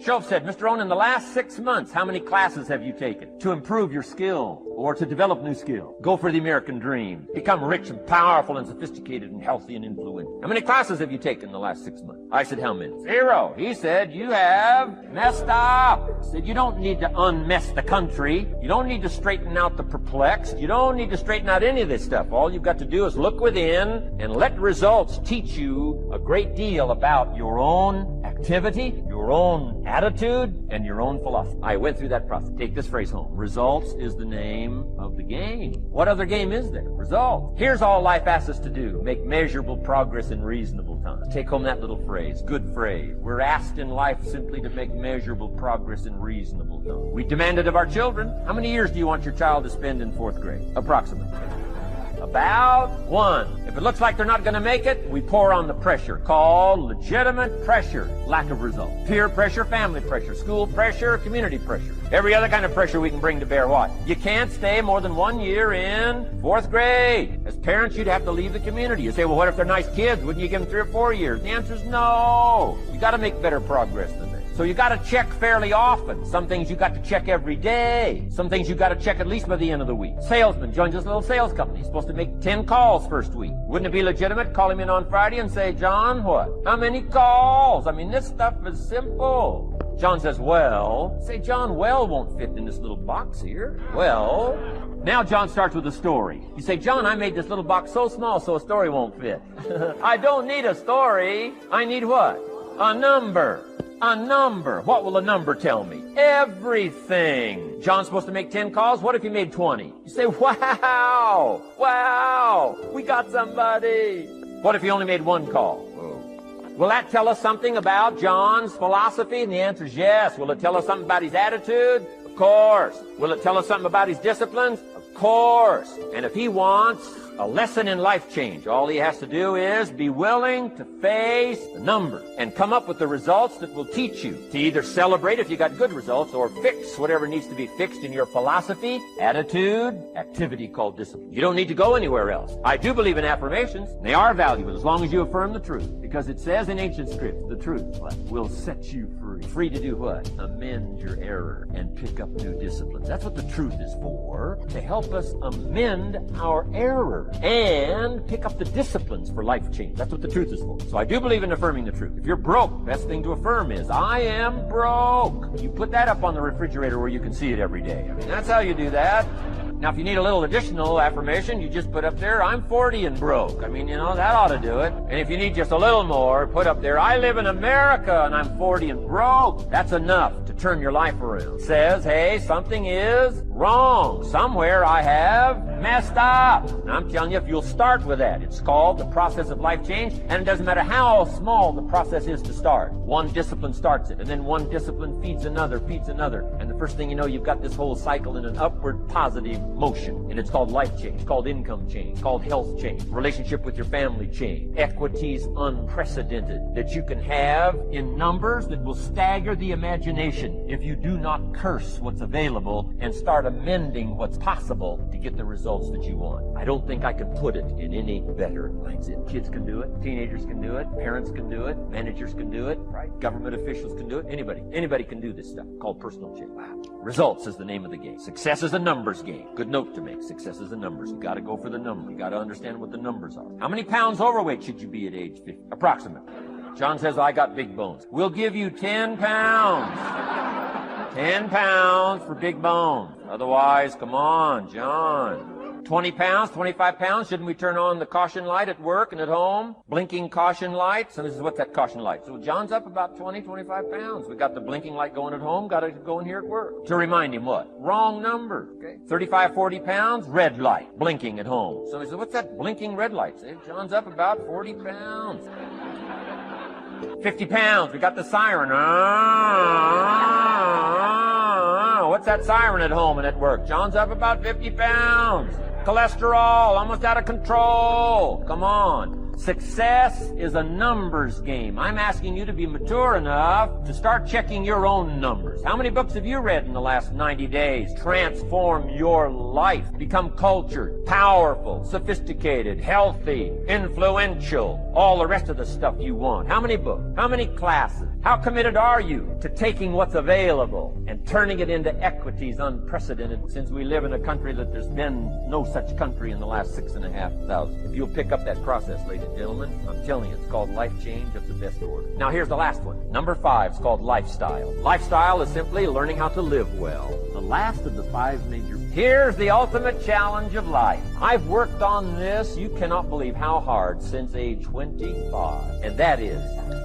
Shoaff said, Mr. Rohn, in the last 6 months, how many classes have you taken to improve your skill or to develop new skill? Go for the American dream. Become rich and powerful and sophisticated and healthy and influential. How many classes have you taken in the last 6 months? I said, how many? 0. He said, you have messed up. He said, you don't need to unmess the country. You don't need to straighten out the perplexed. You don't need to straighten out any of this stuff. All you've got to do is look within and let results teach you a great deal about your own activity, your own attitude, and your own philosophy. I went through that process. Take this phrase home. Results is the name of the game. What other game is there? Results. Here's all life asks us to do. Make measurable progress in reasonable time. Take home that little phrase. Good phrase. We're asked in life simply to make measurable progress in reasonable time. We demand it of our children. How many years do you want your child to spend in 4th grade? Approximately. About 1. If it looks like they're not going to make it, we pour on the pressure, called legitimate pressure, lack of result. Peer pressure, family pressure, school pressure, community pressure. Every other kind of pressure we can bring to bear. What? You can't stay more than 1 year in 4th grade. As parents, you'd have to leave the community. You say, well, what if they're nice kids? Wouldn't you give them 3 or 4 years? The answer is no. You got to make better progress than that. So you got to check fairly often. Some things you got to check every day. Some things you got to check at least by the end of the week. Salesman joins this little sales company. He's supposed to make 10 calls first week. Wouldn't it be legitimate? Call him in on Friday and say, John, what? How many calls? I mean, this stuff is simple. John says, well. Say, John, well won't fit in this little box here. Well. Now John starts with a story. You say, John, I made this little box so small so a story won't fit. I don't need a story. I need what? A number. A number. What will a number tell me? Everything. John's supposed to make 10 calls. What if he made 20? You say, wow, wow, we got somebody. What if he only made 1 call? Will that tell us something about John's philosophy? And the answer is yes. Will it tell us something about his attitude? Of course. Will it tell us something about his disciplines? Of course. And if he wants a lesson in life change, all he has to do is be willing to face the numbers and come up with the results that will teach you to either celebrate if you got good results or fix whatever needs to be fixed in your philosophy, attitude, activity called discipline. You don't need to go anywhere else. I do believe in affirmations. They are valuable as long as you affirm the truth, because it says in ancient scripts, the truth will set you free. Free to do what? Amend your error and pick up new disciplines. That's what the truth is for, to help us amend our error and pick up the disciplines for life change. That's what the truth is for. So I do believe in affirming the truth. If you're broke, best thing to affirm is, I am broke. You put that up on the refrigerator where you can see it every day. I mean, that's how you do that. Now, if you need a little additional affirmation, you just put up there, I'm 40 and broke. I mean, you know, that ought to do it. And if you need just a little more, put up there, I live in America and I'm 40 and broke. That's enough to turn your life around. It says, hey, something is wrong. Somewhere I have messed up. And I'm telling you, if you'll start with that, it's called the process of life change, and it doesn't matter how small the process is to start. One discipline starts it, and then one discipline feeds another, and the first thing you know, you've got this whole cycle in an upward positive motion, and it's called life change, it's called income change, it's called health change, relationship with your family change, equities unprecedented that you can have in numbers that will stagger the imagination if you do not curse what's available and start amending what's possible to get the results that you want. I don't think I can put it in any better mindset. Kids can do it, teenagers can do it, parents can do it, managers can do it, right? Government officials can do it, anybody can do this stuff called personal change. Wow. Results is the name of the game. Success is a numbers game. Good note to make. Success is a numbers. You got to go for the number. You got to understand what the numbers are. How many pounds overweight should you be at age 50? Approximately. John says, I got big bones. We'll give you 10 pounds. 10 pounds for big bones. Otherwise, come on, John. 20 pounds, 25 pounds, shouldn't we turn on the caution light at work and at home? Blinking caution light. So this is what's that caution light? So John's up about 20, 25 pounds. We got the blinking light going at home, got to go in here at work. To remind him what? Wrong number. Okay. 35, 40 pounds, red light, blinking at home. So he said, what's that blinking red light? Say, John's up about 40 pounds. 50 pounds, we got the siren. What's that siren at home and at work? John's up about 50 pounds. Cholesterol, almost out of control. Come on. Success is a numbers game. I'm asking you to be mature enough to start checking your own numbers. How many books have you read in the last 90 days? Transform your life. Become cultured, powerful, sophisticated, healthy, influential, all the rest of the stuff you want. How many books? How many classes? How committed are you to taking what's available and turning it into equities unprecedented, since we live in a country that there's been no such country in the last 6,500? If you'll pick up that process, ladies and gentlemen, I'm telling you, it's called life change of the best order. Now here's the last one. Number 5 is called lifestyle. Lifestyle is simply learning how to live well. The last of the 5 major. Here's the ultimate challenge of life. I've worked on this, you cannot believe how hard, since age 25. And that is,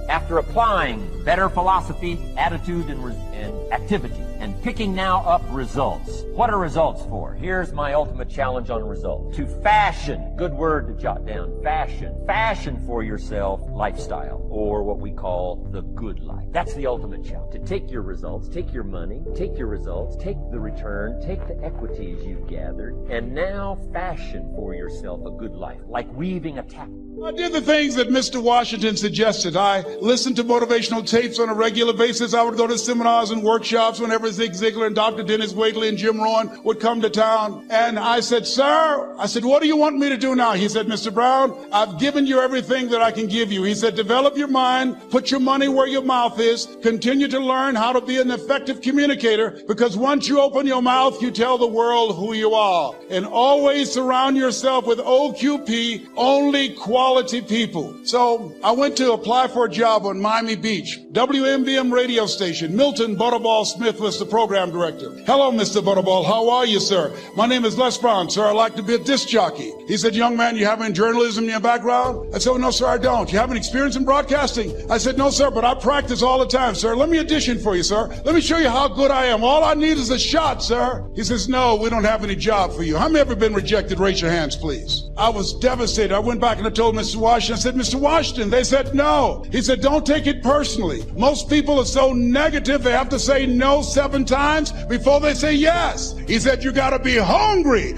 after applying better philosophy, attitude, and activity, and picking now up results. What are results for? Here's my ultimate challenge on results. To fashion, good word to jot down, fashion for yourself lifestyle, or what we call the good life. That's the ultimate challenge. To take your results, take your money, take your results, take the return, take the equities you've gathered, and now fashion for yourself a good life, like weaving a tapestry. I did the things that Mr. Washington suggested. I listened to motivational tapes on a regular basis. I would go to seminars and workshops whenever Zig Ziglar and Dr. Dennis Wagley and Jim Rohn would come to town. And I said, sir, what do you want me to do now? He said, Mr. Brown, I've given you everything that I can give you. He said, develop your mind, put your money where your mouth is, continue to learn how to be an effective communicator, because once you open your mouth, you tell the world who you are. And always surround yourself with OQP, only quality people. So I went to apply for a job on Miami Beach. WMBM radio station. Milton Butterball Smith was the program director. Hello, Mr. Butterball. How are you, sir? My name is Les Brown, sir. I'd like to be a disc jockey. He said, young man, you have any journalism in your background? I said, oh, no, sir, I don't. You have any experience in broadcasting? I said, no, sir, but I practice all the time, sir. Let me audition for you, sir. Let me show you how good I am. All I need is a shot, sir. He says, no, we don't have any job for you. How many ever been rejected? Raise your hands, please. I was devastated. I went back and I told Mr. Washington, I said, Mr. Washington, they said no. He said, don't take it personally. Most people are so negative, they have to say no 7 times before they say yes. He said, you got to be hungry.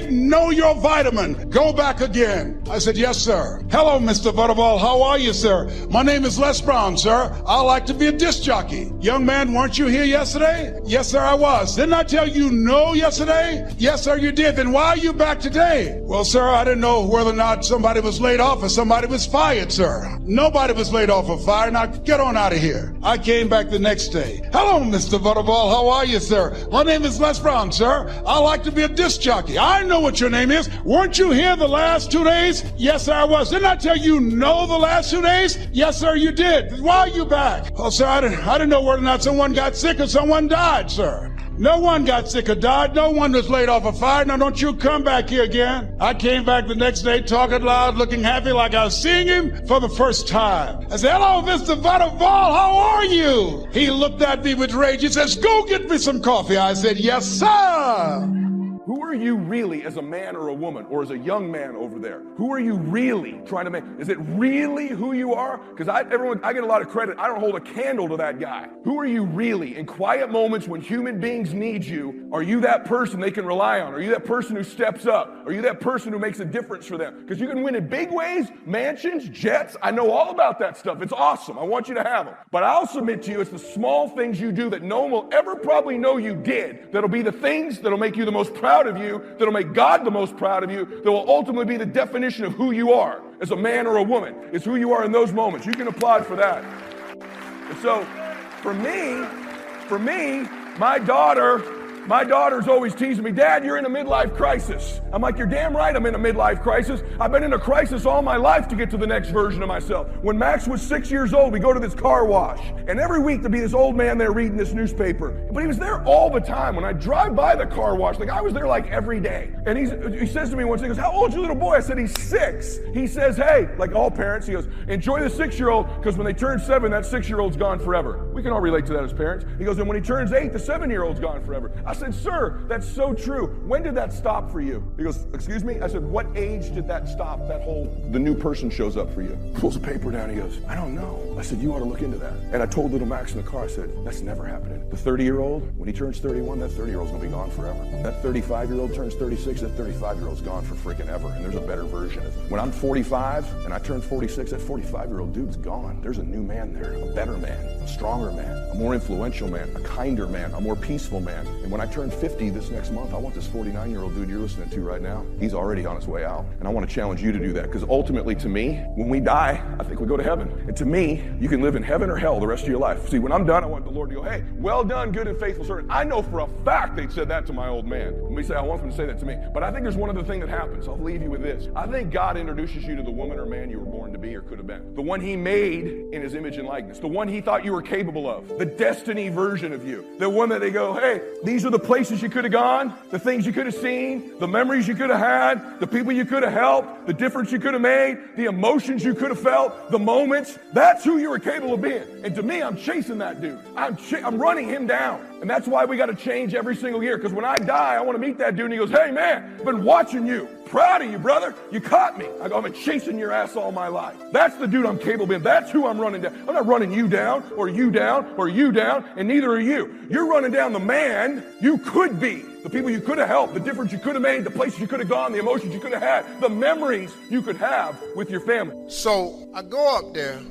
Know your vitamin. Go back again. I said, yes, sir. Hello, Mr. Butterball. How are you, sir? My name is Les Brown, sir. I like to be a disc jockey. Young man, weren't you here yesterday? Yes, sir, I was. Didn't I tell you no yesterday? Yes, sir, you did. Then why are you back today? Well, sir, I didn't know whether or not somebody was laid off or somebody was fired, sir. Nobody was laid off or fired. Now get on out of here. I came back the next day. Hello, Mr. Butterball. How are you, sir? My name is Les Brown, sir. I like to be a disc jockey. I know what your name is. Weren't you here the last 2 days? Yes, sir, I was. Didn't I tell you no the last 2 days? Yes, sir, you did. Why are you back? Oh, sir, I didn't know whether or not someone got sick or someone died, sir. No one got sick or died. No one was laid off or fired. Now don't you come back here again. I came back the next day talking loud, looking happy like I was seeing him for the first time. I said, hello, Mr. Butterball, how are you? He looked at me with rage. He says, go get me some coffee. I said, yes, sir. Who are you really as a man or a woman, or as a young man over there? Who are you really trying to make? Is it really who you are? Because I get a lot of credit. I don't hold a candle to that guy. Who are you really? In quiet moments when human beings need you, are you that person they can rely on? Are you that person who steps up? Are you that person who makes a difference for them? Because you can win in big ways, mansions, jets. I know all about that stuff. It's awesome. I want you to have them. But I'll submit to you, it's the small things you do that no one will ever probably know you did that'll be the things that'll make you the most proud of you, that'll make God the most proud of you, that will ultimately be the definition of who you are as a man or a woman. It's who you are in those moments. You can applaud for that. And so, for me, my daughter's always teasing me, Dad, you're in a midlife crisis. I'm like, you're damn right I'm in a midlife crisis. I've been in a crisis all my life to get to the next version of myself. When Max was 6 years old, we go to this car wash. And every week there'd be this old man there reading this newspaper. But he was there all the time. When I drive by the car wash, I was there like every day. And he says to me once, he goes, how old's your little boy? I said, he's 6. He says, hey, like all parents, he goes, enjoy the 6-year-old, because when they turn 7, that 6-year-old's gone forever. We can all relate to that as parents. He goes, and when he turns 8, the 7-year-old's gone forever. I said, sir, that's so true. When did that stop for you? He goes, excuse me? I said, what age did that stop, the new person shows up for you? Pulls a paper down, he goes, I don't know. I said, you ought to look into that. And I told little Max in the car, I said, that's never happening. The 30-year-old, when he turns 31, that 30-year-old's gonna be gone forever. That 35-year-old turns 36, that 35-year-old's gone for freaking ever. And there's a better version. When I'm 45 and I turn 46, that 45-year-old dude's gone. There's a new man there, a better man, a stronger man, a more influential man, a kinder man, a more peaceful man. And when I turn 50 this next month, I want this 49-year-old dude you're listening to right now, he's already on his way out. And I want to challenge you to do that, because ultimately to me, when we die, I think we go to heaven. And to me, you can live in heaven or hell the rest of your life. See, when I'm done, I want the Lord to go, hey, well done, good and faithful servant. I know for a fact they said that to my old man. Let me say, I want them to say that to me. But I think there's one other thing that happens. I'll leave you with this. I think God introduces you to the woman or man you were born to be or could have been. The one he made in his image and likeness. The one he thought you were capable of. The destiny version of you. The one that they go, hey, these are the places you could have gone, the things you could have seen, the memories you could have had, the people you could have helped, the difference you could have made, the emotions you could have felt, the moments. That's who you were capable of being. And to me, I'm chasing that dude. I'm running him down. And that's why we got to change every single year. Because when I die, I want to meet that dude and he goes, hey man, I've been watching you. Proud of you, brother. You caught me. I go, I've been chasing your ass all my life. That's the dude I'm capable of being. That's who I'm running down. I'm not running you down or you down or you down, and neither are you. You're running down the man you could be. The people you could have helped, the difference you could have made, the places you could have gone, the emotions you could have had, the memories you could have with your family. So I go up there.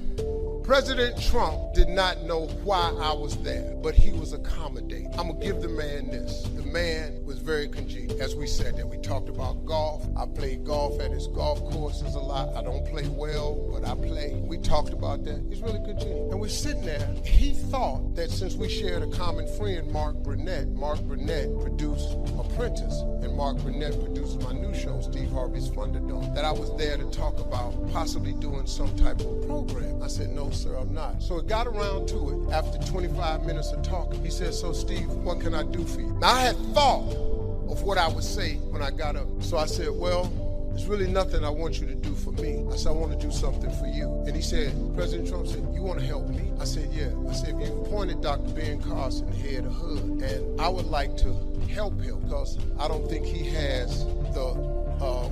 President Trump did not know why I was there, but he was accommodating. I'm gonna give the man this. The man was very congenial. As we said that, we talked about golf. I played golf at his golf courses a lot. I don't play well, but I play. We talked about that. He's really congenial. And we're sitting there. He thought that since we shared a common friend, Mark Burnett produced Apprentice, and Mark Burnett produces my new show, Steve Harvey's Thunderdome, that I was there to talk about possibly doing some type of program. I said, no, sir, I'm not. So it got around to it. After 25 minutes of talking, he said, so Steve, what can I do for you? Now I had thought of what I would say when I got up. So I said, well, there's really nothing I want you to do for me. I said, I want to do something for you. And he said, President Trump said, you want to help me? I said, yeah. I said, if you appointed Dr. Ben Carson head of HUD, and I would like to help him because I don't think he has the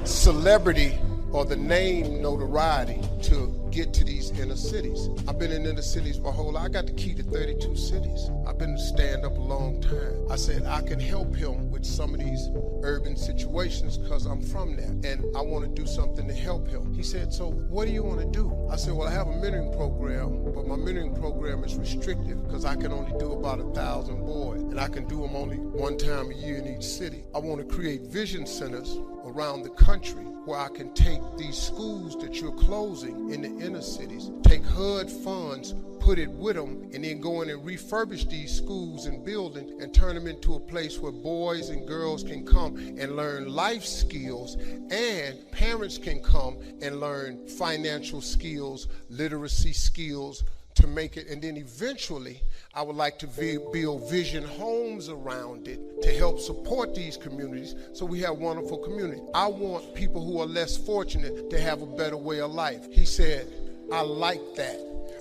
celebrity or the name notoriety to get to these inner cities. I've been in inner cities my whole life. I got the key to 32 cities. I've been stand up a long time. I said I can help him with some of these urban situations because I'm from there and I want to do something to help him. He said, so what do you want to do? I said, well, I have a mentoring program, but my mentoring program is restrictive because I can only do about 1,000 boys and I can do them only one time a year in each city. I want to create vision centers around the country where I can take these schools that you're closing in the inner cities, take HUD funds, put it with them, and then go in and refurbish these schools and buildings and turn them into a place where boys and girls can come and learn life skills, and parents can come and learn financial skills, literacy skills, to make it, and then eventually I would like to build vision homes around it to help support these communities so we have wonderful communities. I want people who are less fortunate to have a better way of life. He said, I like that.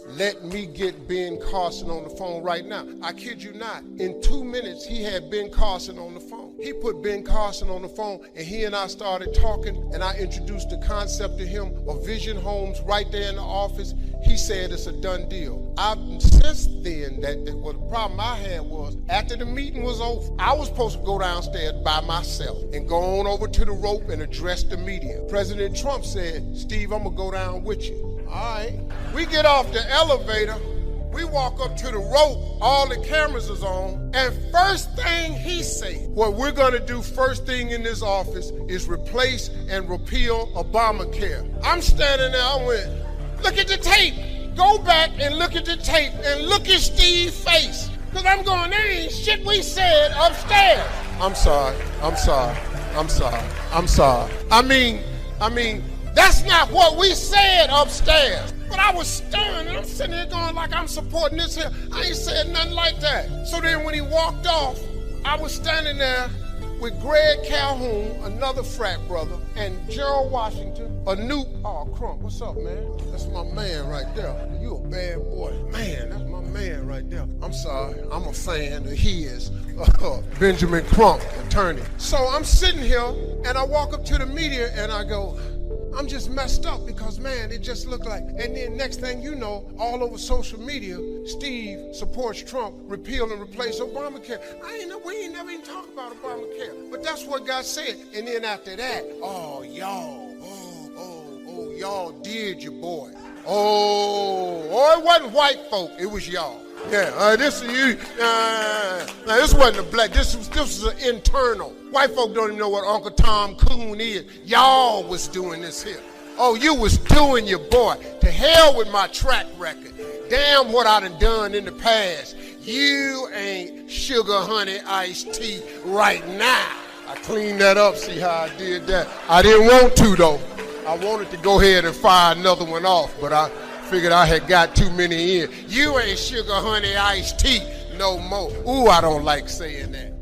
Let me get Ben Carson on the phone right now. I kid you not. In 2 minutes, he had Ben Carson on the phone. He put Ben Carson on the phone, and he and I started talking, and I introduced the concept to him of vision homes right there in the office. He said it's a done deal. Since then, the problem I had was, after the meeting was over, I was supposed to go downstairs by myself and go on over to the rope and address the media. President Trump said, Steve, I'm gonna go down with you. All right. We get off the elevator, we walk up to the rope, all the cameras is on, and first thing he said, what we're gonna do first thing in this office is replace and repeal Obamacare. I'm standing there, I went, look at the tape. Go back and look at the tape and look at Steve's face. Cause I'm going, there ain't shit we said upstairs. I'm sorry. I mean, that's not what we said upstairs. But I was stunned, and I'm sitting here going like I'm supporting this here. I ain't said nothing like that. So then when he walked off, I was standing there with Greg Calhoun, another frat brother, and Gerald Washington, a new, Crump, what's up, man? That's my man right there. You a bad boy. Man, that's my man right there. I'm sorry, I'm a fan of his, Benjamin Crump, attorney. So I'm sitting here, and I walk up to the media, and I go, I'm just messed up because, man, it just looked like, and then next thing you know, all over social media, Steve supports Trump, repeal and replace Obamacare. We ain't never even talked about Obamacare, but that's what God said. And then after that, y'all did your boy. It wasn't white folk, it was y'all. Yeah, this is you. Now this wasn't a black. This was an internal. White folk don't even know what Uncle Tom Coon is. Y'all was doing this here. Oh, you was doing your boy. To hell with my track record. Damn what I done in the past. You ain't sugar, honey, iced tea right now. I cleaned that up. See how I did that? I didn't want to though. I wanted to go ahead and fire another one off, but I figured I had got too many in. You ain't sugar, honey, iced tea no more. Ooh, I don't like saying that.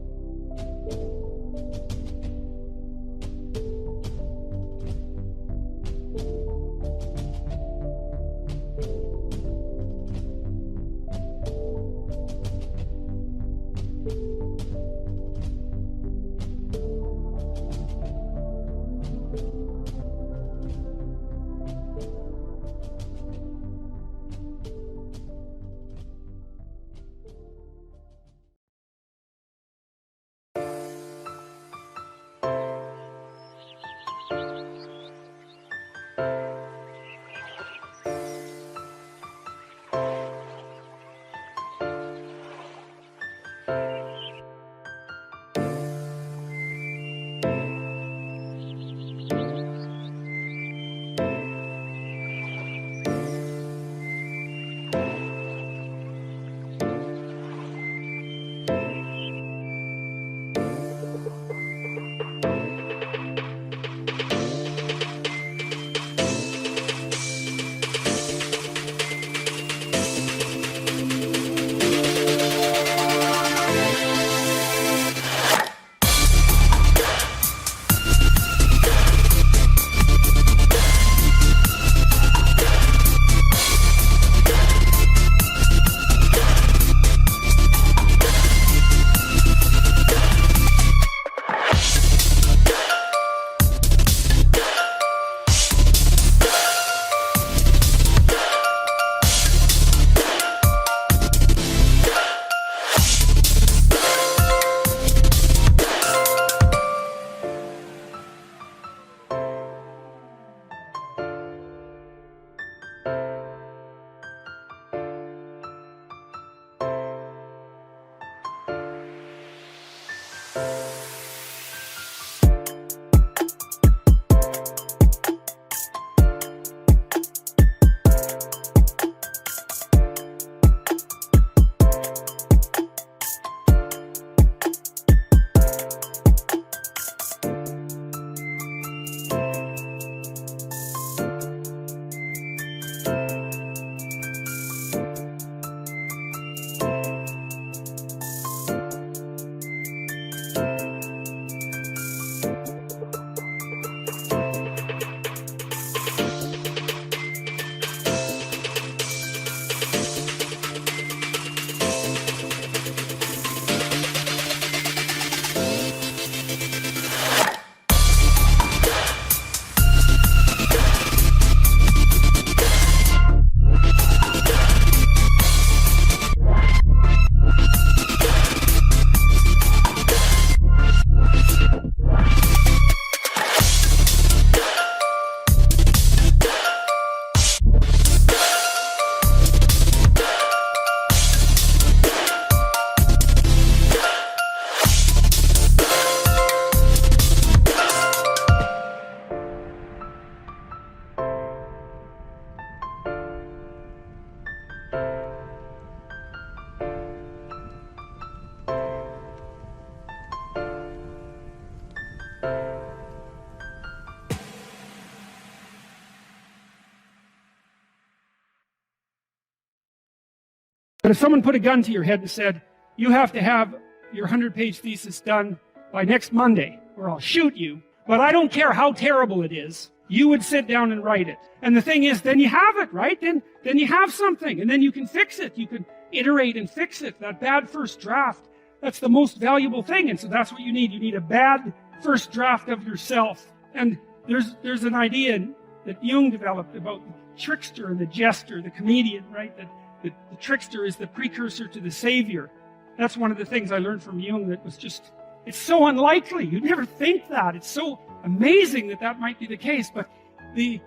But if someone put a gun to your head and said, you have to have your 100-page thesis done by next Monday, or I'll shoot you, but I don't care how terrible it is, you would sit down and write it. And the thing is, then you have it, right? Then you have something, and then you can fix it. You can iterate and fix it. That bad first draft, that's the most valuable thing, and so that's what you need. You need a bad first draft of yourself. And there's an idea that Jung developed about the trickster and the jester, the comedian, right? That the trickster is the precursor to the savior. That's one of the things I learned from Jung that was just, it's so unlikely. You'd never think that. It's so amazing that that might be the case. But the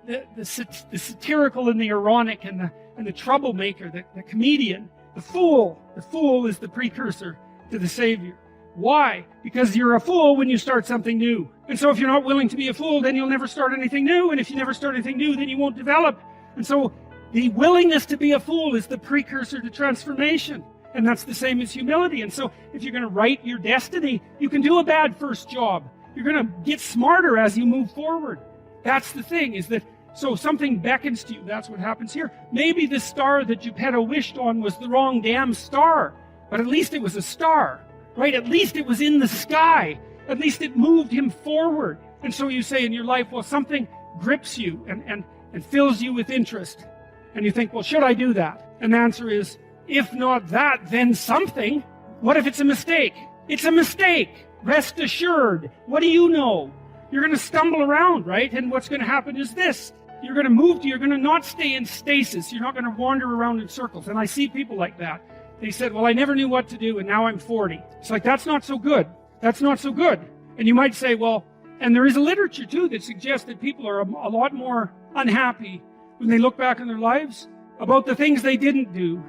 the satirical and the ironic and the troublemaker, the comedian, the fool. The fool is the precursor to the Savior. Why? Because you're a fool when you start something new. And so if you're not willing to be a fool, then you'll never start anything new. And if you never start anything new, then you won't develop. And so the willingness to be a fool is the precursor to transformation. And that's the same as humility. And so if you're going to write your destiny, you can do a bad first job. You're going to get smarter as you move forward. That's the thing, is that so something beckons to you. That's what happens here. Maybe the star that Geppetto wished on was the wrong damn star, but at least it was a star, right? At least it was in the sky. At least it moved him forward. And so you say in your life, well, something grips you and fills you with interest. And you think, well, should I do that? And the answer is, if not that, then something. What if it's a mistake? It's a mistake. Rest assured. What do you know? You're going to stumble around, right? And what's going to happen is this. You're going to not stay in stasis. You're not going to wander around in circles. And I see people like that. They said, well, I never knew what to do, and now I'm 40. It's like, that's not so good. That's not so good. And you might say, well, and there is a literature, too, that suggests that people are a lot more unhappy when they look back on their lives about the things they didn't do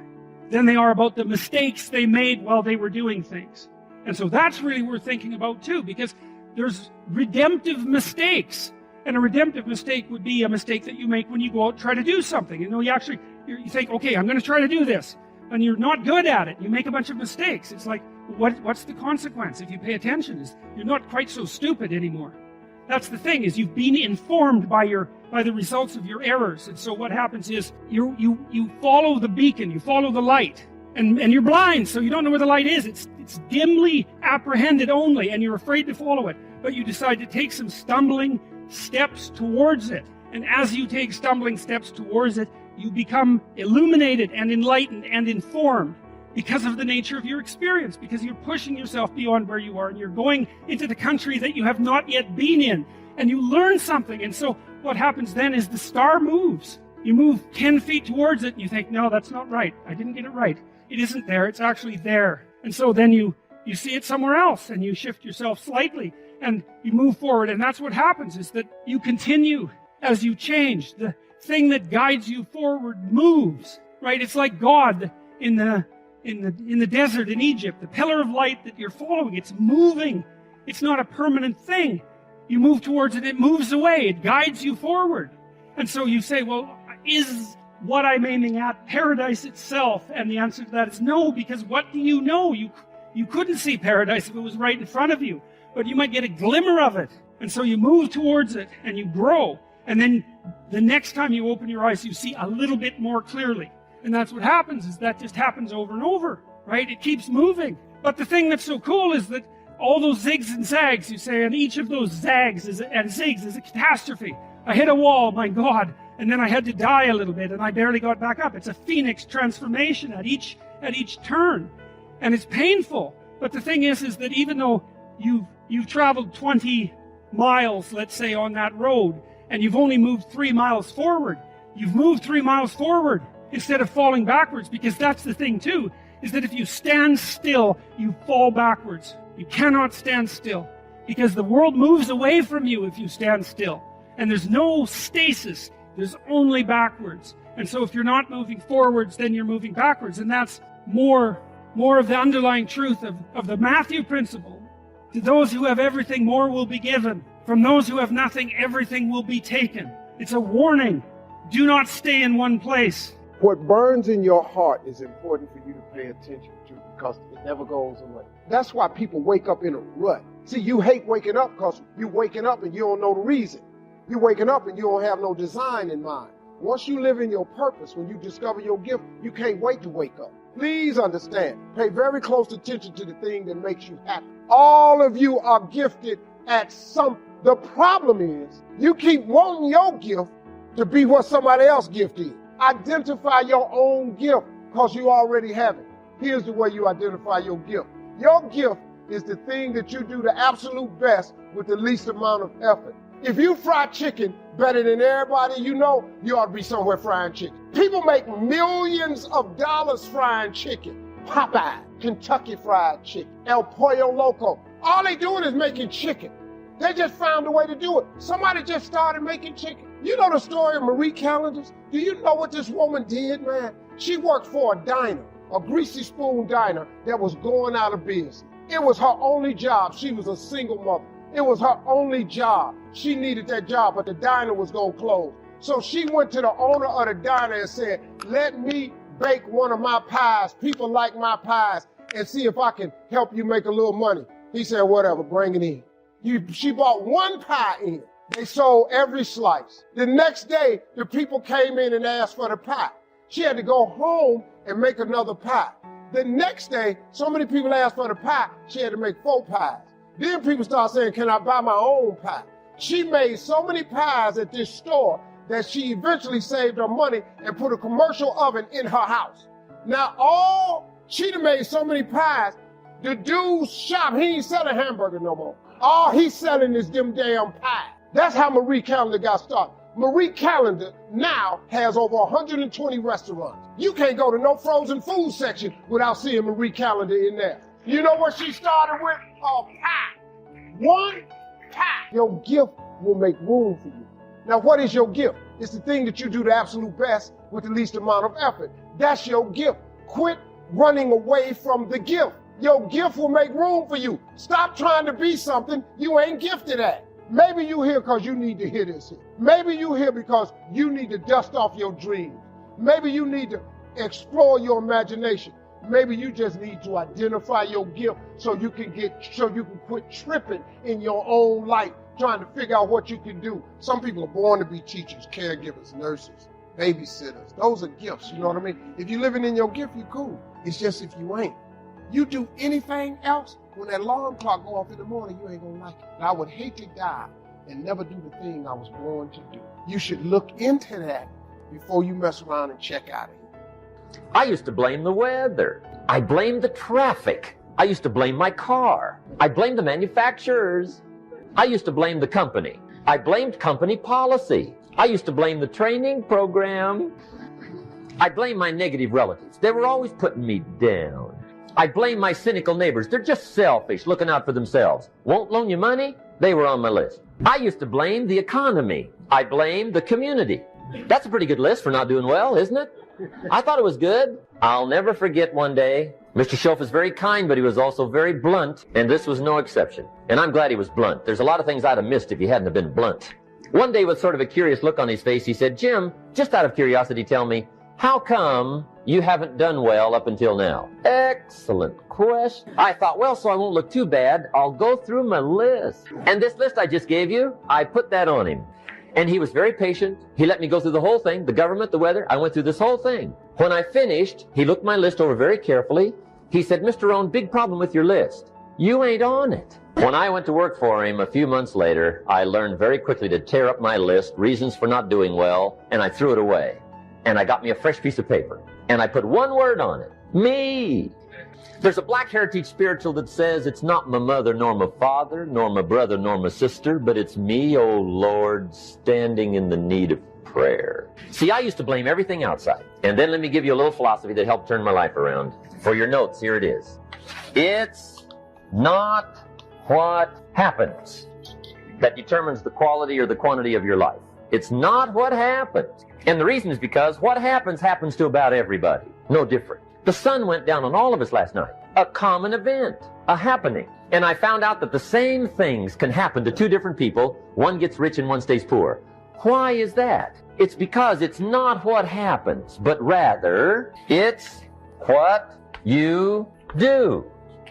than they are about the mistakes they made while they were doing things. And so that's really worth thinking about, too, because there's redemptive mistakes. And a redemptive mistake would be a mistake that you make when you go out and try to do something. You know, you think, okay, I'm going to try to do this. And you're not good at it. You make a bunch of mistakes. It's like, what's the consequence if you pay attention? You're not quite so stupid anymore. That's the thing, is you've been informed by the results of your errors. And so what happens is you follow the beacon, you follow the light. And you're blind, so you don't know where the light is. It's dimly apprehended only, and you're afraid to follow it. But you decide to take some stumbling steps towards it. And as you take stumbling steps towards it, you become illuminated and enlightened and informed because of the nature of your experience, because you're pushing yourself beyond where you are, and you're going into the country that you have not yet been in, and you learn something. And so what happens then is the star moves. You move 10 feet towards it, and you think, no, that's not right. I didn't get it right. It isn't there. It's actually there. And so then you see it somewhere else, and you shift yourself slightly, and you move forward. And that's what happens, is that you continue as you change. The thing that guides you forward moves, right? It's like God in the desert in Egypt. The pillar of light that you're following, it's moving. It's not a permanent thing. You move towards it, it moves away. It guides you forward. And so you say, well, is what I'm aiming at paradise itself? And the answer to that is no, because what do you know? You couldn't see paradise if it was right in front of you, but you might get a glimmer of it. And so you move towards it and you grow. And then the next time you open your eyes, you see a little bit more clearly. And that's what happens, is that just happens over and over, right? It keeps moving. But the thing that's so cool is that all those zigs and zags, you say, and each of those zags and zigs is a catastrophe. I hit a wall, my God, and then I had to die a little bit, and I barely got back up. It's a phoenix transformation at each turn, and it's painful. But the thing is that even though you've traveled 20 miles, let's say, on that road, and you've only moved 3 miles forward, you've moved 3 miles forward instead of falling backwards, because that's the thing too, is that if you stand still, you fall backwards. You cannot stand still, because the world moves away from you if you stand still. And there's no stasis, there's only backwards. And so if you're not moving forwards, then you're moving backwards. And that's more of the underlying truth of the Matthew principle. To those who have everything, more will be given. From those who have nothing, everything will be taken. It's a warning. Do not stay in one place. What burns in your heart is important for you to pay attention to, because it never goes away. That's why people wake up in a rut. See, you hate waking up because you're waking up and you don't know the reason. You're waking up and you don't have no design in mind. Once you live in your purpose, when you discover your gift, you can't wait to wake up. Please understand, pay very close attention to the thing that makes you happy. All of you are gifted at something. The problem is, you keep wanting your gift to be what somebody else's gift is. Identify your own gift, because you already have it. Here's the way you identify your gift. Your gift is the thing that you do the absolute best with the least amount of effort. If you fry chicken better than everybody you know, you ought to be somewhere frying chicken. People make millions of dollars frying chicken. Popeye, Kentucky Fried Chicken, El Pollo Loco. All they doing is making chicken. They just found a way to do it. Somebody just started making chicken. You know the story of Marie Callender's? Do you know what this woman did, man? She worked for a diner, a greasy spoon diner that was going out of business. It was her only job. She was a single mother. It was her only job. She needed that job, but the diner was going to close. So she went to the owner of the diner and said, let me bake one of my pies. People like my pies, and see if I can help you make a little money. He said, whatever, bring it in. She bought one pie in. They sold every slice. The next day, the people came in and asked for the pie. She had to go home and make another pie. The next day, so many people asked for the pie, she had to make 4 pies. Then people started saying, can I buy my own pie? She made so many pies at this store that she eventually saved her money and put a commercial oven in her house. Now, she done made so many pies, the dude's shop, he ain't selling hamburger no more. All he's selling is them damn pies. That's how Marie Callender got started. Marie Callender now has over 120 restaurants. You can't go to no frozen food section without seeing Marie Callender in there. You know what she started with? A pie. One pie. Your gift will make room for you. Now, what is your gift? It's the thing that you do the absolute best with the least amount of effort. That's your gift. Quit running away from the gift. Your gift will make room for you. Stop trying to be something you ain't gifted at. Maybe you here because you need to hear this here. Maybe you here because you need to dust off your dreams. Maybe you need to explore your imagination. Maybe you just need to identify your gift so you can quit tripping in your own life, trying to figure out what you can do. Some people are born to be teachers, caregivers, nurses, babysitters. Those are gifts, you know what I mean? If you're living in your gift, you're cool. It's just if you ain't. You do anything else, when that alarm clock go off in the morning, you ain't gonna like it. And I would hate to die and never do the thing I was born to do. You should look into that before you mess around and check out of here. I used to blame the weather. I blamed the traffic. I used to blame my car. I blamed the manufacturers. I used to blame the company. I blamed company policy. I used to blame the training program. I blamed my negative relatives. They were always putting me down. I blame my cynical neighbors. They're just selfish, looking out for themselves. Won't loan you money? They were on my list. I used to blame the economy. I blamed the community. That's a pretty good list for not doing well, isn't it? I thought it was good. I'll never forget one day. Mr. Schoaf is very kind, but he was also very blunt, and this was no exception. And I'm glad he was blunt. There's a lot of things I'd have missed if he hadn't have been blunt. One day, with sort of a curious look on his face, he said, Jim, just out of curiosity, tell me, how come you haven't done well up until now? Excellent question. I thought, well, so I won't look too bad, I'll go through my list. And this list I just gave you, I put that on him. And he was very patient. He let me go through the whole thing, the government, the weather. I went through this whole thing. When I finished, he looked my list over very carefully. He said, Mr. Rohn, big problem with your list. You ain't on it. When I went to work for him a few months later, I learned very quickly to tear up my list, reasons for not doing well, and I threw it away. And I got me a fresh piece of paper, and I put one word on it, me. There's a Black Heritage spiritual that says, it's not my mother nor my father, nor my brother nor my sister, but it's me, oh Lord, standing in the need of prayer. See, I used to blame everything outside. And then let me give you a little philosophy that helped turn my life around. For your notes, here it is. It's not what happens that determines the quality or the quantity of your life. It's not what happens. And the reason is because what happens to about everybody. No different. The sun went down on all of us last night. A common event. A happening. And I found out that the same things can happen to two different people. One gets rich and one stays poor. Why is that? It's because it's not what happens, but rather it's what you do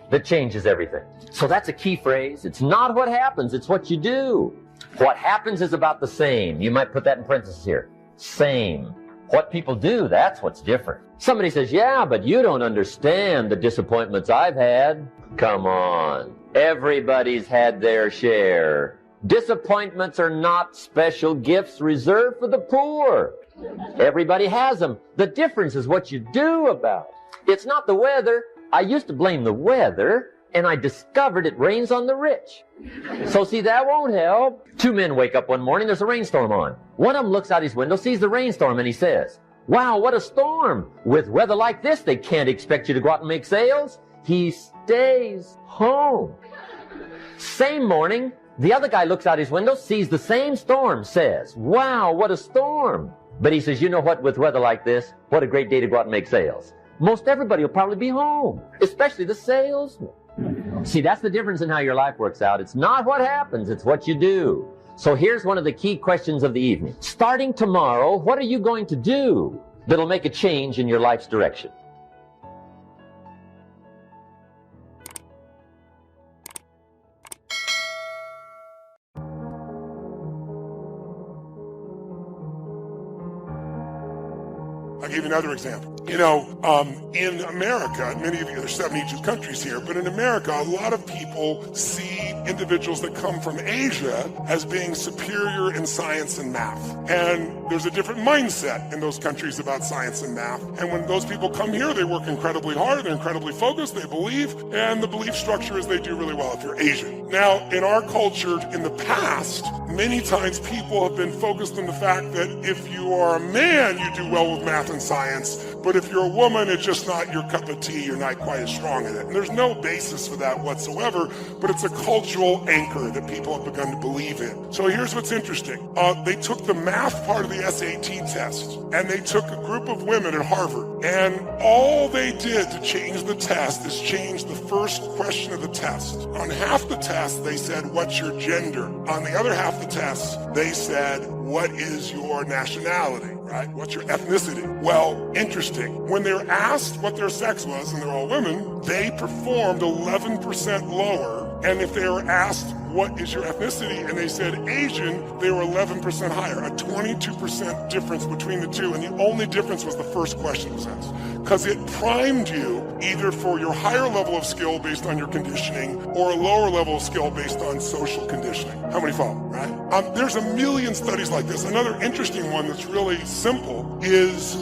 that changes everything. So that's a key phrase. It's not what happens, it's what you do. What happens is about the same. You might put that in parentheses here. Same. What people do, that's what's different. Somebody says, yeah, but you don't understand the disappointments I've had. Come on. Everybody's had their share. Disappointments are not special gifts reserved for the poor. Everybody has them. The difference is what you do about it. It's not the weather. I used to blame the weather, and I discovered it rains on the rich. So see, that won't help. Two men wake up one morning, there's a rainstorm on. One of them looks out his window, sees the rainstorm, and he says, wow, what a storm. With weather like this, they can't expect you to go out and make sales. He stays home. Same morning, The other guy looks out his window, sees the same storm, says, wow, what a storm. But he says, you know what, with weather like this, what a great day to go out and make sales. Most everybody will probably be home, especially the salesman. See, that's the difference in how your life works out. It's not what happens, it's what you do. So here's one of the key questions of the evening. Starting tomorrow, what are you going to do that'll make a change in your life's direction? I'll give you another example. You know, in America, many of you, there's 72 countries here, but in America, a lot of people see individuals that come from Asia as being superior in science and math. And there's a different mindset in those countries about science and math. And when those people come here, they work incredibly hard, they're incredibly focused, they believe, and the belief structure is they do really well if you're Asian. Now, in our culture, in the past, many times people have been focused on the fact that if you are a man, you do well with math and science, but if you're a woman, it's just not your cup of tea, you're not quite as strong in it. And there's no basis for that whatsoever, but it's a cultural anchor that people have begun to believe in. So here's what's interesting. They took the math part of the SAT test, and they took a group of women at Harvard, and all they did to change the test is change the first question of the test. On half the test, they said, what's your gender? On the other half of the test, they said, what is your nationality, right? What's your ethnicity? Well, interesting. When they're asked what their sex was, and they're all women, they performed 11% lower. And if they were asked, what is your ethnicity? And they said Asian, they were 11% higher, a 22% difference between the two. And the only difference was the first question was asked. Because it primed you either for your higher level of skill based on your conditioning or a lower level of skill based on social conditioning. How many follow, right? There's a million studies like this. Another interesting one that's really simple is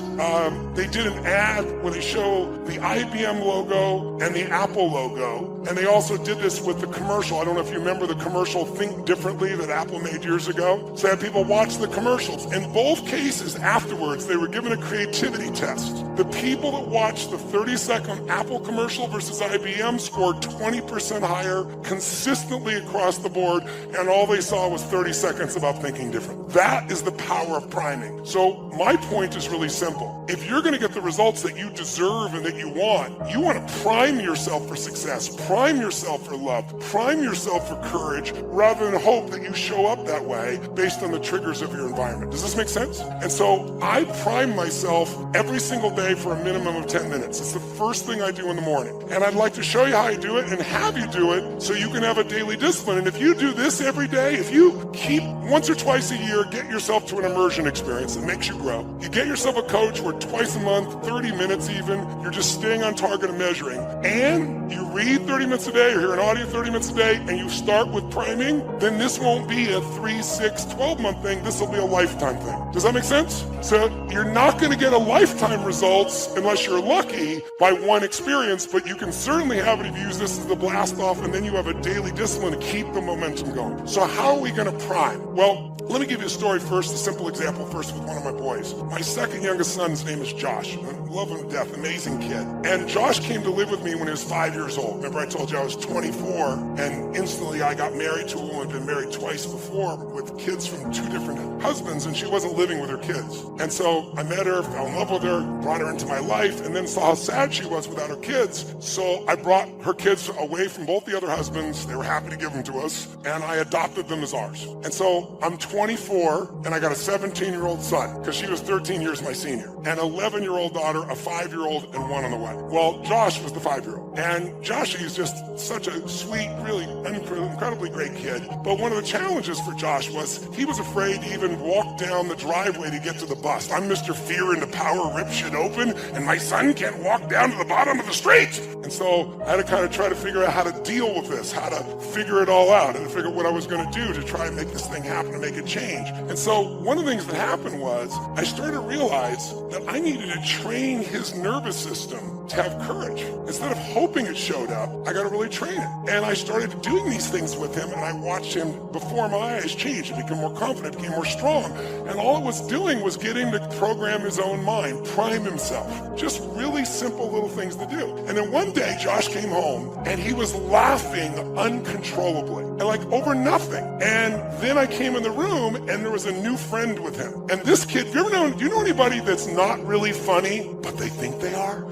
they did an ad where they show the IBM logo and the Apple logo. And they also did this with the commercial. I don't know if you remember the commercial Think Differently that Apple made years ago. So they had people watch the commercials. In both cases, afterwards, they were given a creativity test. The people that watched the 30-second Apple commercial versus IBM scored 20% higher consistently across the board, and all they saw was 30 seconds about thinking different. That is the power of priming. So my point is really simple. If you're going to get the results that you deserve and that you want to prime yourself for success, prime yourself for love, prime yourself for courage, rather than hope that you show up that way based on the triggers of your environment. Does this make sense? And so I prime myself every single day for a minimum of 10 minutes. It's the first thing I do in the morning. And I'd like to show you how I do it and have you do it so you can have a daily discipline. And if you do this every day, if you keep once or twice a year, get yourself to an immersion experience that makes you grow. You get yourself a coach where twice a month, 30 minutes even, you're just staying on target and measuring. And you read 30 minutes a day or hear an audio 30 minutes a day and you start with priming, then this won't be a 3, 6, 12-month thing. This will be a lifetime thing. Does that make sense? So you're not going to get a lifetime results unless you're lucky by one experience, but you can certainly have it if you use this as the blast off, and then you have a daily discipline to keep the momentum going. So how are we going to prime? Well, let me give you a story first, a simple example first with one of my boys. My second youngest son's name is Josh. I love him to death, amazing kid. And Josh came to live with me when he was 5 years old. Remember I told you I was 24, and instantly I got married to a woman who'd been married twice before with kids from 2 different husbands, and she wasn't living with her kids. And so I met her, fell in love with her, brought her into my life, and then saw how sad she was without her kids. So I brought her kids away from both the other husbands. They were happy to give them to us, and I adopted them as ours. And so I'm 24, and I got a 17-year-old son, because she was 13 years my senior, and 11-year-old daughter, a 5-year-old, and 1 on the way. Well, Josh was the 5-year-old, and Josh is just such a sweet, really incredibly great kid. But one of the challenges for Josh was he was afraid to even walk down the driveway to get to the bus. I'm Mr. Fear and the Power rips shit open, and my son can't walk down to the bottom of the street. And so I had to kind of try to figure out how to deal with this, how to figure it all out, and to figure out what I was going to do to try and make this thing happen and make it change. And so one of the things that happened was I started to realize that I needed to train his nervous system to have courage. Instead of hoping it showed up, I got to really train it. And I started doing these things with him, and I watched him before my eyes change and become more confident, became more strong. And all it was doing was getting to program his own mind, prime himself. Just really simple little things to do. And then one day, Josh came home, and he was laughing uncontrollably, and like over nothing. And then I came in the room, and there was a new friend with him. And this kid, do you know anybody that's not really funny, but they think they are?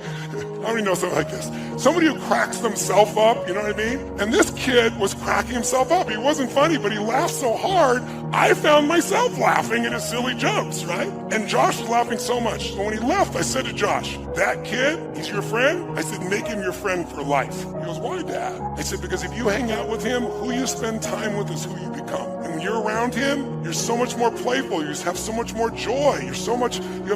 How many know something like this? Somebody who cracks themselves up, you know what I mean? And this kid was cracking himself up. He wasn't funny, but he laughed so hard, I found myself laughing at his silly jokes, right? And Josh was laughing so much. So when he left, I said to Josh, that kid, he's your friend? I said, make him your friend for life. He goes, why, Dad? I said, because if you hang out with him, who you spend time with is who you become. And when you're around him, you're so much more playful. You just have so much more joy. You have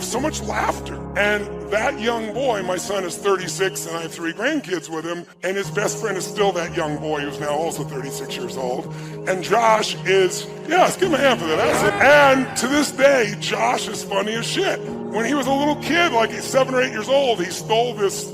so much laughter. And that young boy, my son is 36 and I have 3 grandkids with him, and his best friend is still that young boy who's now also 36 years old. And Josh is, let's give him a hand for that. That's it. And to this day, Josh is funny as shit. When he was a little kid, like he's 7 or 8 years old, he stole this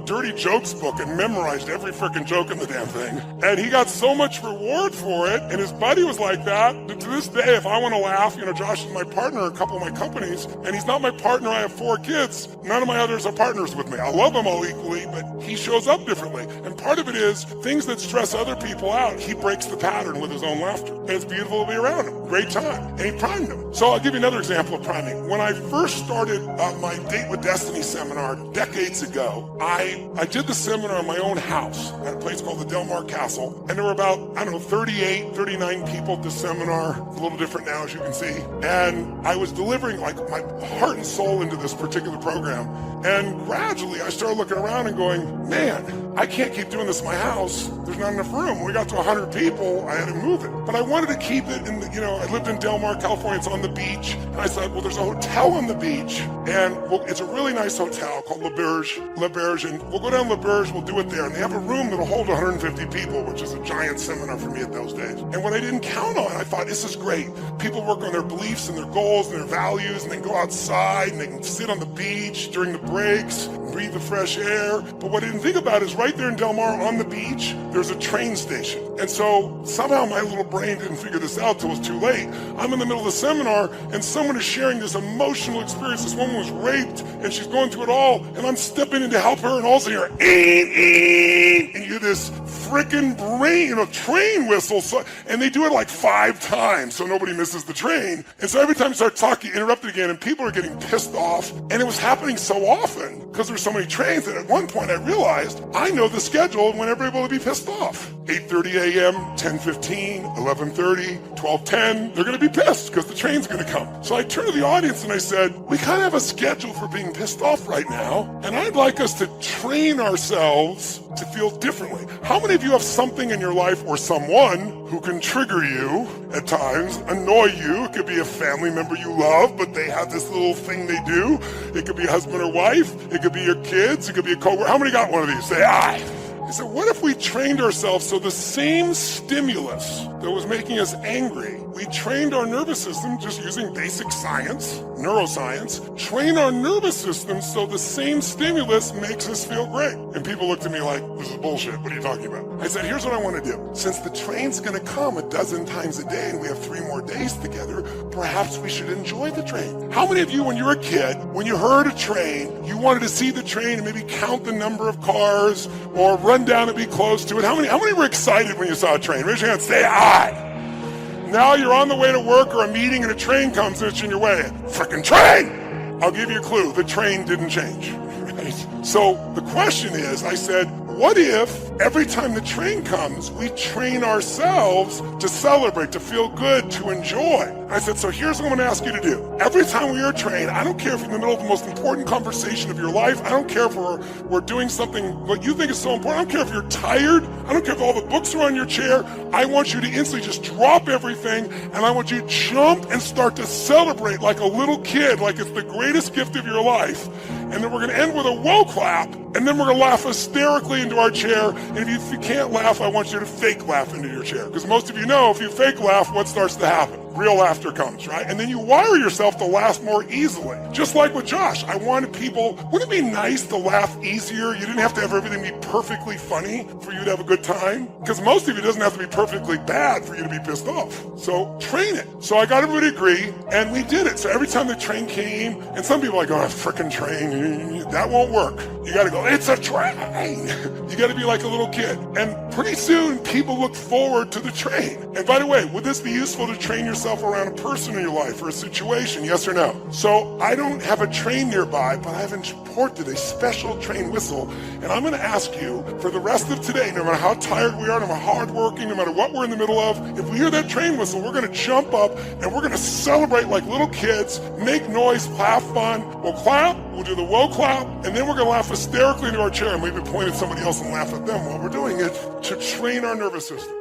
dirty jokes book and memorized every freaking joke in the damn thing. And he got so much reward for it, and his buddy was like that. To this day, if I want to laugh, Josh is my partner in a couple of my companies, and he's not my partner. I have 4 kids. None of my others are partners with me. I love them all equally, but he shows up differently. And part of it is things that stress other people out, he breaks the pattern with his own laughter. And it's beautiful to be around him. Great time. And he primed him. So I'll give you another example of priming. When I first started my Date with Destiny seminar decades ago, I did the seminar in my own house at a place called the Del Mar Castle. And there were about, 38, 39 people at the seminar. It's a little different now, as you can see. And I was delivering like my heart and soul into this particular program. And gradually I started looking around and going, man, I can't keep doing this in my house. There's not enough room. When we got to 100 people, I had to move it. But I wanted to keep it in the, I lived in Del Mar, California. It's on the beach. And I said, well, there's a hotel on the beach. And it's a really nice hotel called Le Berge. And we'll go down Le Berge, we'll do it there. And they have a room that'll hold 150 people, which is a giant seminar for me at those days. And what I didn't count on, I thought, this is great. People work on their beliefs and their goals and their values, and they go outside and they can sit on the beach during the breaks, breathe the fresh air. But what I didn't think about is right there in Del Mar on the beach, there's a train station. And so somehow my little brain didn't figure this out till it was too late. I'm in the middle of the seminar and someone is sharing this emotional experience. This woman was raped and she's going through it all, and I'm stepping in to help her, and all of a sudden and you hear this freaking train whistle. And they do it like 5 times so nobody misses the train. And so every time you start talking, interrupted again, and people are getting pissed off. And it was happening so often because there's so many trains that at one point I realized I know the schedule of when everybody will be pissed off. 8:30 a.m., 10:15, 11:30, 12:10. They're going to be pissed because the train's going to come. So I turned to the audience and I said, we kind of have a schedule for being pissed off right now, and I'd like us to train ourselves to feel differently. How many of you have something in your life or someone who can trigger you at times, annoy you? It could be a family member you love, but they have this little thing they do. It could be a husband or wife. It could be your kids. It could be a coworker. How many got one of these? Say, I said, what if we trained ourselves so the same stimulus that was making us angry, we trained our nervous system just using basic science, neuroscience, train our nervous system so the same stimulus makes us feel great. And people looked at me like, this is bullshit. What are you talking about? I said, here's what I want to do. Since the train's going to come 12 times a day and we have 3 more days together, perhaps we should enjoy the train. How many of you, when you were a kid, when you heard a train, you wanted to see the train and maybe count the number of cars or run down and be close to it? How many were excited when you saw a train? Raise your hand, say aye. Now you're on the way to work or a meeting and a train comes and it's in your way. Frickin' train! I'll give you a clue. The train didn't change. Right? So the question is, I said, what if every time the train comes, we train ourselves to celebrate, to feel good, to enjoy? I said, so here's what I'm going to ask you to do. Every time we are trained, I don't care if you're in the middle of the most important conversation of your life. I don't care if we're doing something what you think is so important. I don't care if you're tired. I don't care if all the books are on your chair. I want you to instantly just drop everything, and I want you to jump and start to celebrate like a little kid, like it's the greatest gift of your life. And then we're going to end with a whoa clap, and then we're going to laugh hysterically into our chair. And if you can't laugh, I want you to fake laugh into your chair. Because most of you know if you fake laugh, what starts to happen? real laughter comes, right? And then you wire yourself to laugh more easily. Just like with Josh, I wanted people, wouldn't it be nice to laugh easier? You didn't have to have everything be perfectly funny for you to have a good time. Because most of it doesn't have to be perfectly bad for you to be pissed off. So train it. So I got everybody to agree, and we did it. So every time the train came, and some people are like, oh, a frickin' train, that won't work. You gotta go, it's a train. You gotta be like a little kid. And pretty soon, people look forward to the train. And by the way, would this be useful to train yourself around a person in your life or a situation, yes or no? So I don't have a train nearby, but I've imported a special train whistle, and I'm gonna ask you for the rest of today, no matter how tired we are, no matter how hardworking, no matter what we're in the middle of, if we hear that train whistle, we're gonna jump up and we're gonna celebrate like little kids, make noise, have fun. We'll clap, we'll do the whoa clap, and then we're gonna laugh hysterically into our chair and maybe point at somebody else and laugh at them while we're doing it to train our nervous system.